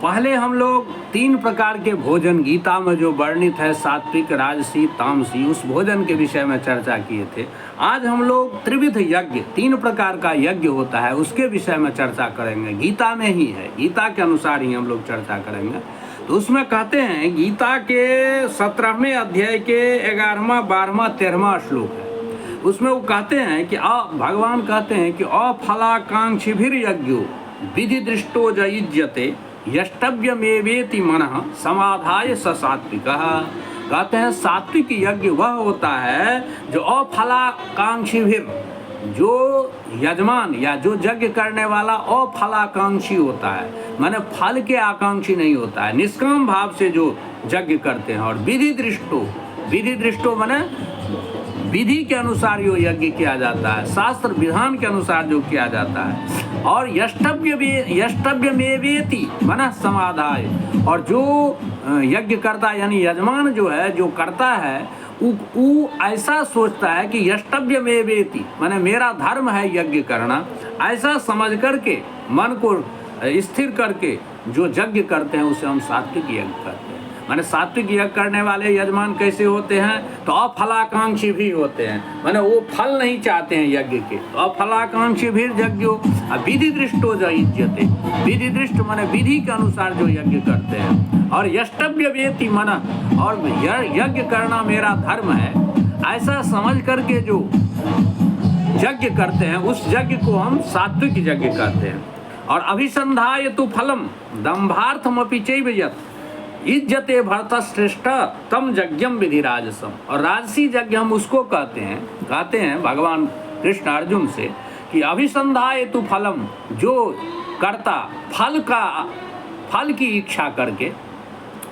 पहले हम लोग 3 प्रकार के भोजन गीता में जो वर्णित है, सात्विक, राजसी, तामसी, उस भोजन के विषय में चर्चा किए थे। आज हम लोग त्रिविध यज्ञ, 3 प्रकार का यज्ञ होता है, उसके विषय में चर्चा करेंगे। गीता में ही है, गीता के अनुसार ही हम लोग चर्चा करेंगे। तो उसमें कहते हैं, गीता के 17वें अध्याय के 11वां, 12वां, 13वां श्लोक है। उसमें वो कहते हैं कि भगवान कहते हैं कि अफलाकांक्षिभिर यज्ञो विधि दृष्टो जयुज्यते यष्टव्यमेवेति मनः समाधाय स सात्विकः। कहते हैं सात्विक यज्ञ वह होता है जो अफलाकांक्षिभिर, जो यजमान या जो यज्ञ करने वाला अफलाकांक्षी होता है, माने फल के आकांक्षी नहीं होता है, निष्काम भाव से जो यज्ञ करते हैं। और विधि दृष्टो माने विधि के अनुसार जो यज्ञ किया जाता है, शास्त्र विधान के अनुसार जो किया जाता है। और यष्टव्यमेवेति मनः समाधाय, और जो यज्ञ करता यानी यजमान जो है, जो करता है, वो ऐसा सोचता है कि यष्टव्यमेवेति माने मेरा धर्म है यज्ञ करना, ऐसा समझ करके मन को स्थिर करके जो यज्ञ करते हैं उसे हम सात्विक यज्ञ करते हैं। माने सात्विक यज्ञ करने वाले यजमान कैसे होते हैं? तो अफलाकांक्षी भी होते हैं, माने वो फल नहीं चाहते हैं यज्ञ के। तो अफलाकांक्षी भी यज्ञो विधि दृष्टो जयुज्यते, विधि दृष्ट माने विधि के अनुसार जो यज्ञ करते हैं। और यष्टव्यमेवेति मनः, और यज्ञ करना मेरा धर्म है, ऐसा समझ करके जो यज्ञ करते हैं उस यज्ञ को हम सात्विक यज्ञ कहते हैं। और अभिसंधाय तु फलम दंभार्थमपि चैव यत् इज्जते भरतश्रेष्ठ तम यज्ञम विधि राजसम। और राजसी यज्ञ हम उसको कहते हैं भगवान कृष्ण अर्जुन से कि अभिसंधाय तु फलम, जो करता फल की इच्छा करके,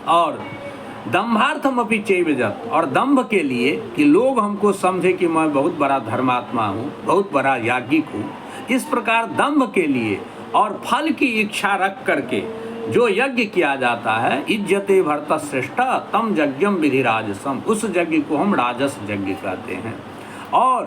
और दंभार्थमपि चैव यत्, और दंभ के लिए कि लोग हमको समझे कि मैं बहुत बड़ा धर्मात्मा हूँ, बहुत बड़ा याज्ञिक हूँ, इस प्रकार दंभ के लिए और फल की इच्छा रख करके जो यज्ञ किया जाता है, इज्जते भरतश्रेष्ठ तम यज्ञम विधि राजसम, उस यज्ञ को हम राजस यज्ञ कहते हैं। और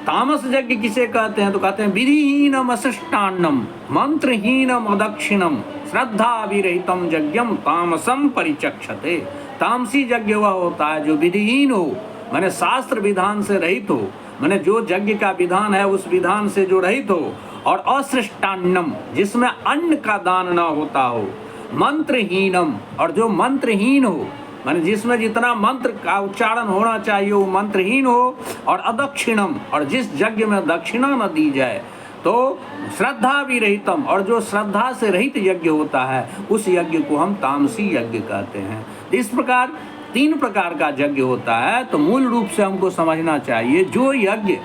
तामस यज्ञ किसे कहते हैं? तो कहते हैं विधिहीनम अशिष्टान्नम मंत्रहीनम अदक्षिणम श्रद्धा विरहितम यज्ञम तामसम परिचक्षते। तामसी यज्ञ वह होता है जो विधिहीन हो, माने शास्त्र विधान से रहित हो, माने जो यज्ञ का विधान है उस विधान से जो रहित हो, और अशिष्टान्नम जिसमें अन्न का दान न होता हो, मंत्रहीनम और जो मंत्रहीन हो, माने जिसमें जितना मंत्र का उच्चारण होना चाहिए वो मंत्रहीन हो, और अदक्षिणम और जिस यज्ञ में दक्षिणा न दी जाए, तो श्रद्धा विरहितम और जो श्रद्धा से रहित यज्ञ होता है उस यज्ञ को हम तामसी यज्ञ कहते हैं। इस प्रकार 3 प्रकार का यज्ञ होता है। तो मूल रूप से हमको समझना चाहिए, जो यज्ञ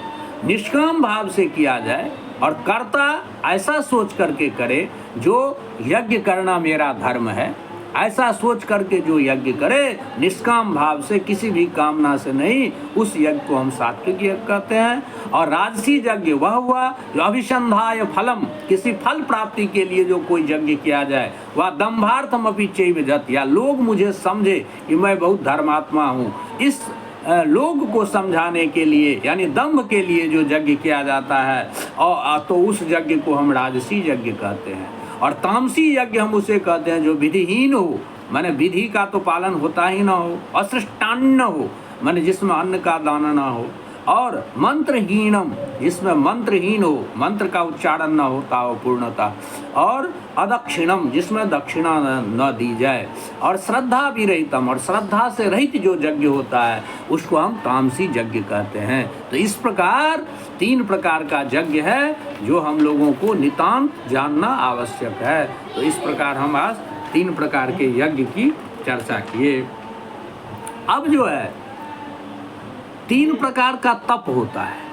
निष्काम भाव से किया जाए और कर्ता ऐसा सोच करके करे जो यज्ञ करना मेरा धर्म है, ऐसा सोच करके जो यज्ञ करे निष्काम भाव से, किसी भी कामना से नहीं, उस यज्ञ को हम सात्विक यज्ञ कहते हैं। और राजसी यज्ञ वह हुआ जो अभिसंधाय फलम, किसी फल प्राप्ति के लिए जो कोई यज्ञ किया जाए, वह दंभार्थमपि चैव यत्, या लोग मुझे समझे कि मैं बहुत धर्मात्मा हूँ, इस लोग को समझाने के लिए यानी दंभ के लिए जो यज्ञ किया जाता है, और तो उस यज्ञ को हम राजसी यज्ञ कहते हैं। और तामसी यज्ञ हम उसे कहते हैं जो विधिहीन हो, माने विधि का तो पालन होता ही ना हो, अशिष्टान्न हो, माने जिसमें अन्न का दान ना हो, और मंत्रहीनम जिसमें मंत्रहीन हो, मंत्र का उच्चारण न होता हो पूर्णतः, और अदक्षिणम जिसमें दक्षिणा न दी जाए, और श्रद्धा विरहितम और श्रद्धा से रहित जो यज्ञ होता है उसको हम तामसी यज्ञ कहते हैं। तो इस प्रकार 3 प्रकार का यज्ञ है जो हम लोगों को नितांत जानना आवश्यक है। तो इस प्रकार हम आज 3 प्रकार के यज्ञ की चर्चा किए। अब जो है 3 प्रकार का तप होता है।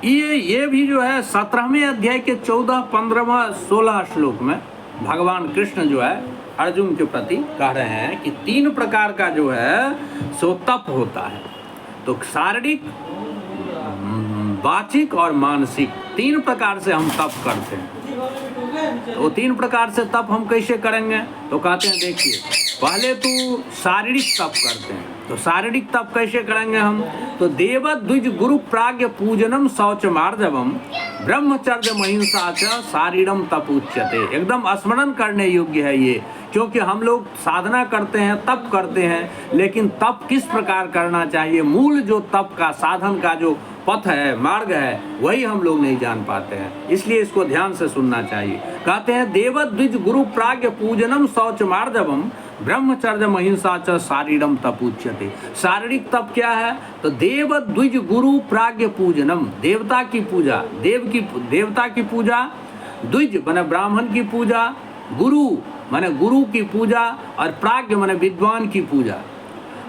ये भी जो है 17वें अध्याय के 14, 15, 16 श्लोक में भगवान कृष्ण जो है अर्जुन के प्रति कह रहे हैं कि 3 प्रकार का जो है सो तप होता है। तो शारीरिक, वाचिक और मानसिक 3 प्रकार से हम तप करते हैं। तो 3 प्रकार से तप हम कैसे करेंगे? तो कहते हैं देखिए, पहले तो शारीरिक तप करते हैं। तो शारीरिक तप कैसे करेंगे हम? तो देव द्विज गुरु प्राज्ञ पूजनम शौच मार्जवम ब्रह्मचर्य महिंसा च शारीरम तप उच्यते। एकदम स्मरण करने योग्य है ये, क्योंकि हम लोग साधना करते हैं, तप करते हैं, लेकिन तप किस प्रकार करना चाहिए, मूल जो तप का साधन का जो पथ है, मार्ग है, वही हम लोग नहीं जान पाते हैं। इसलिए इसको ध्यान से सुनना चाहिए। कहते हैं देव द्विज गुरु प्राज्ञ पूजनम शौच मार्जवम ब्रह्मचर्य महिंसा च शारीरम तप उच्यते। शारीरिक तप क्या है? तो देव द्विज गुरु प्राज्ञ पूजनम, देवता की पूजा, देवता की पूजा, द्विज माने ब्राह्मण की पूजा, गुरु माने गुरु की पूजा, और प्राज्ञ माने विद्वान की पूजा,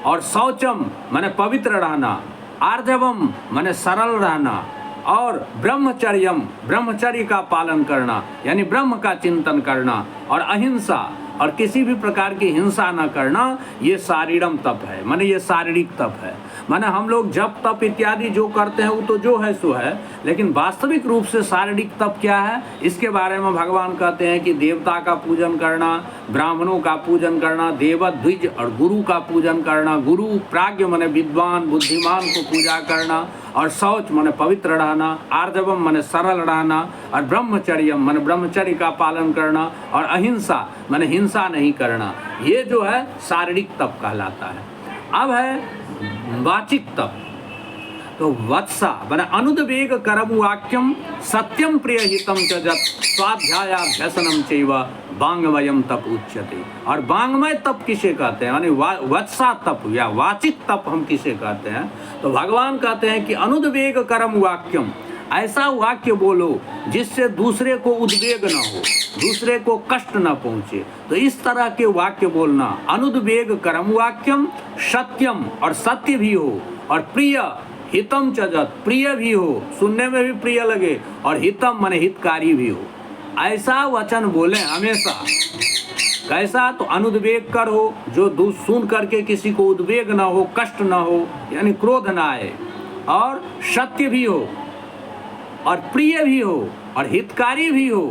और शौचम माने पवित्र रहना, आर्जवम माने सरल रहना, और ब्रह्मचर्यम ब्रह्मचर्य का पालन करना यानी ब्रह्म का चिंतन करना, और अहिंसा और किसी भी प्रकार की हिंसा न करना, ये शारीरम तप है, माने ये शारीरिक तप है। माने हम लोग जप तप इत्यादि जो करते हैं वो तो जो है सो है, लेकिन वास्तविक रूप से शारीरिक तप क्या है, इसके बारे में भगवान कहते हैं कि देवता का पूजन करना, ब्राह्मणों का पूजन करना, देव द्विज और गुरु का पूजन करना, गुरु प्राज्ञ माने विद्वान बुद्धिमान को पूजा करना, और शौच माने पवित्र रहना, आर्जवम माने सरल रहना, और ब्रह्मचर्यम माने ब्रह्मचर्य का पालन करना, और अहिंसा माने हिंसा नहीं करना। ये जो है शारीरिक तप कहलाता है। अब है वाचिक तप। तो वत्सा माने अनुद्वेग करम वाक्यम सत्यम प्रिय हितम च जत स्वाध्यायाभ्यसनम चैव वांगमयम तप उच्यते। और वांगमय तप किसे कहते हैं, यानी वत्सा तप या वाचिक तप हम किसे कहते हैं? तो भगवान कहते हैं कि अनुद्वेग करम वाक्यम, ऐसा वाक्य बोलो जिससे दूसरे को उद्वेग न हो, दूसरे को कष्ट न पहुंचे। तो इस तरह के वाक्य बोलना। अनुद्वेग करम वाक्यम, सत्यम और सत्य भी हो, और प्रिय हितम च जत, प्रिय भी हो, सुनने में भी प्रिय लगे, और हितम माने हितकारी भी हो। ऐसा वचन बोले हमेशा। कैसा? तो अनुद्वेग कर हो, जो सुन करके किसी को उद्वेग न हो, कष्ट न हो, यानी क्रोध न आए, और सत्य भी हो, और प्रिय भी हो, और हितकारी भी हो।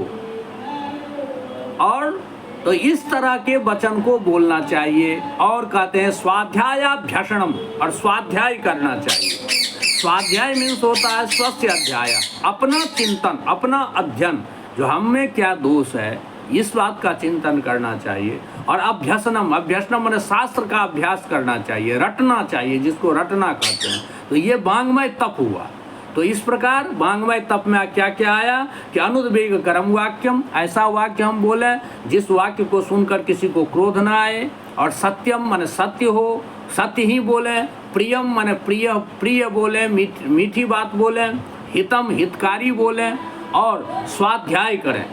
और तो इस तरह के वचन को बोलना चाहिए। और कहते हैं स्वाध्यायाभ्यसनम, और स्वाध्याय करना चाहिए। स्वाध्याय मीन्स होता है स्वस्य अध्याय, अपना चिंतन, अपना अध्ययन, जो हम में क्या दोष है इस बात का चिंतन करना चाहिए। और अभ्यसनम, अभ्यसनम माने शास्त्र का अभ्यास करना चाहिए, रटना चाहिए, जिसको रटना कहते हैं। तो ये वांगमय तप हुआ। तो इस प्रकार वांगमय तप में क्या क्या आया कि अनुद्वेग करम वाक्यम, ऐसा वाक्य हम बोले जिस वाक्य को सुनकर किसी को क्रोध न आए, और सत्यम माने सत्य हो, सत्य ही बोले, प्रियम माने प्रिय प्रिय बोले, मीठी बात बोले, हितम हितकारी बोले, और स्वाध्याय करें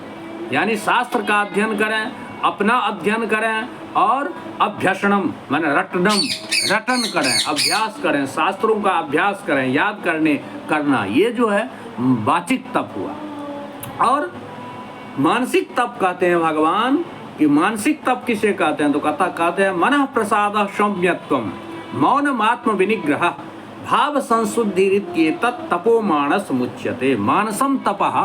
यानी शास्त्र का अध्ययन करें, अपना अध्ययन करें, और अभ्यसनम माने रटन करें, अभ्यास करें, शास्त्रों का अभ्यास करें, याद करना। ये जो है वाचिक तप हुआ। और मानसिक तप कहते हैं भगवान कि मानसिक तप किसे कहते हैं? तो कहते हैं मनः प्रसाद सौम्यत्वम मौनमात्म विनिग्रह भाव संशुद्धिरित्येतत् तपो मानस मुच्यते। मानसम तपः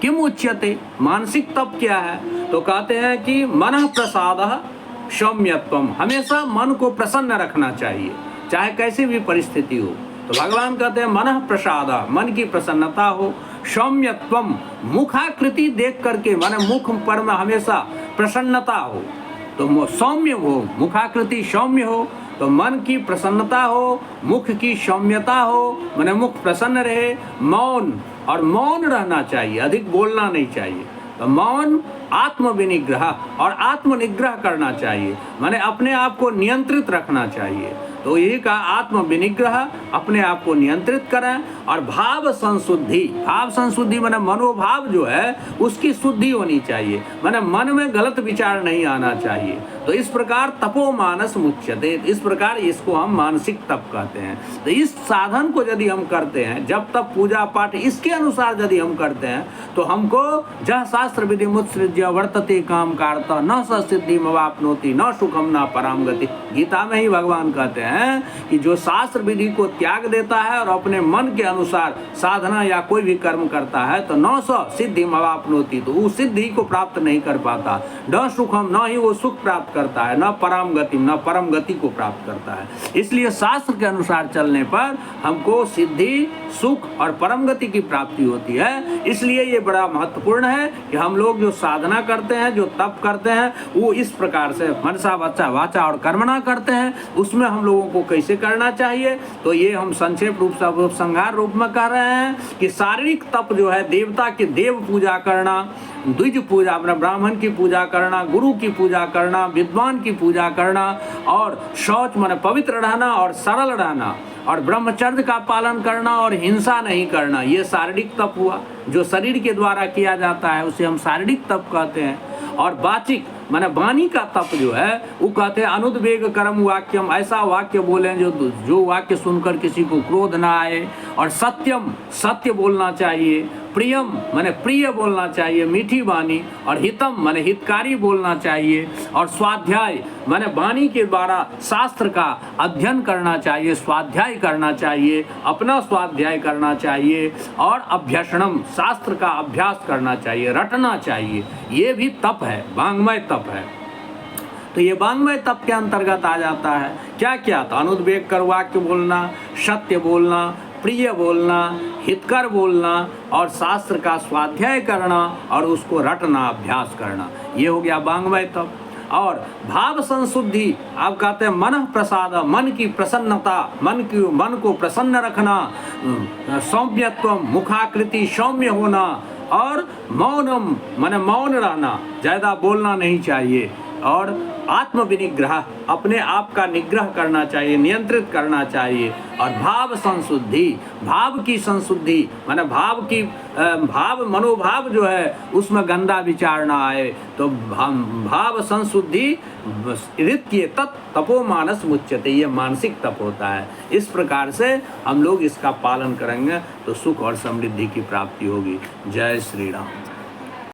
किम उच्यते? मानसिक तप क्या है? तो कहते हैं कि मनः प्रसादः सौम्यत्वम, हमेशा मन को प्रसन्न रखना चाहिए, चाहे कैसी भी परिस्थिति हो। तो भगवान कहते हैं मनः प्रसाद, मन की प्रसन्नता हो, सौम्यत्वम, मुखाकृति देख करके माने मुख पर में हमेशा प्रसन्नता हो, तो सौम्य हो, मुखाकृति सौम्य हो, तो मन की प्रसन्नता हो, मुख की सौम्यता हो, माने मुख प्रसन्न रहे, मौन, और मौन रहना चाहिए, अधिक बोलना नहीं चाहिए। तो मौन, आत्म विनिग्रह, और आत्म निग्रह करना चाहिए, माने अपने आप को नियंत्रित रखना चाहिए। तो यही का आत्म विनिग्रह, अपने आप को नियंत्रित करें, और भाव संशुद्धि, भाव संशुद्धि माने मनोभाव जो है उसकी शुद्धि होनी चाहिए, माने मन में गलत विचार नहीं आना चाहिए। तो इस प्रकार तपो मानस मुच्यते, इस प्रकार इसको हम मानसिक तप कहते हैं। तो इस साधन को यदि हम करते हैं, जब तक पूजा पाठ इसके अनुसार यदि हम करते हैं, तो हमको जह शास्त्र विधि मुत्सृज्य वर्तते काम कारता न स सिद्धि मवाप्नोति न सुखम न पराम गति। गीता में ही भगवान कहते हैं हैं कि जो शास्त्र विधि को त्याग देता है और अपने मन के अनुसार साधना या कोई भी कर्म करता है तो 900 सिद्धि मवाप्नोति, तो वो सिद्धि को प्राप्त नहीं कर पाता। न सुखम, न ही वो सुख प्राप्त करता है, न परम गति, न परम गति को प्राप्त करता है। इसलिए शास्त्र के अनुसार चलने पर हमको सिद्धि, सुख और परम गति की प्राप्ति होती है। इसलिए ये बड़ा महत्वपूर्ण है कि हम लोग जो साधना करते हैं, जो तप करते हैं, वो इस प्रकार से मनसा वाचा वाचा और कर्मणा करते हैं। उसमें हम लोगों को कैसे करना चाहिए, तो ये हम संक्षेप रूप से उपसंहार रूप में कह रहे हैं कि शारीरिक तप जो है, देवता की देव पूजा करना, द्विज पूजा, अपना ब्राह्मण की पूजा करना, गुरु की पूजा करना, विद्वान की पूजा करना, और शौच माने पवित्र रहना और सरल रहना, और ब्रह्मचर्य का पालन करना और हिंसा नहीं करना, ये शारीरिक तप हुआ। जो शरीर के द्वारा किया जाता है उसे हम शारीरिक तप कहते हैं। और वाचिक माने वाणी का तप जो है वो कहते हैं अनुद्वेग कर्म वाक्यम, ऐसा वाक्य बोलें जो वाक्य सुनकर किसी को क्रोध ना आए, और सत्यम, सत्य बोलना चाहिए, प्रियम माने प्रिय बोलना चाहिए, मीठी वाणी, और हितम माने हितकारी बोलना चाहिए, और स्वाध्याय माने वाणी के द्वारा शास्त्र का अध्ययन करना चाहिए, स्वाध्याय करना चाहिए, अपना स्वाध्याय करना चाहिए, और अभ्यसनम शास्त्र का अभ्यास करना चाहिए, रटना चाहिए। ये भी तप है, वांग्मय तप है। तो ये वांग्मय तप के अंतर्गत आ जाता है। क्या क्या? तो अनुद्वेग कर वाक्य बोलना, सत्य बोलना, प्रिय बोलना, हितकर बोलना, और शास्त्र का स्वाध्याय करना और उसको रटना, अभ्यास करना, ये हो गया वांग्मय तप। और भाव संशुद्धि, आप कहते हैं मन प्रसाद, मन की प्रसन्नता, मन को प्रसन्न रखना, सौम्यत्व, मुखाकृति सौम्य होना, और मौनम माने मौन रहना, ज़्यादा बोलना नहीं चाहिए, और आत्म विनिग्रह, अपने आप का निग्रह करना चाहिए, नियंत्रित करना चाहिए, और भाव संशुद्धि, भाव की संशुद्धि माने भाव मनोभाव जो है उसमें गंदा विचार ना आए, तो भाव संशुद्धि ऋत्य तपो मानस मुच्यते, ये मानसिक तप होता है। इस प्रकार से हम लोग इसका पालन करेंगे तो सुख और समृद्धि की प्राप्ति होगी। जय श्री राम।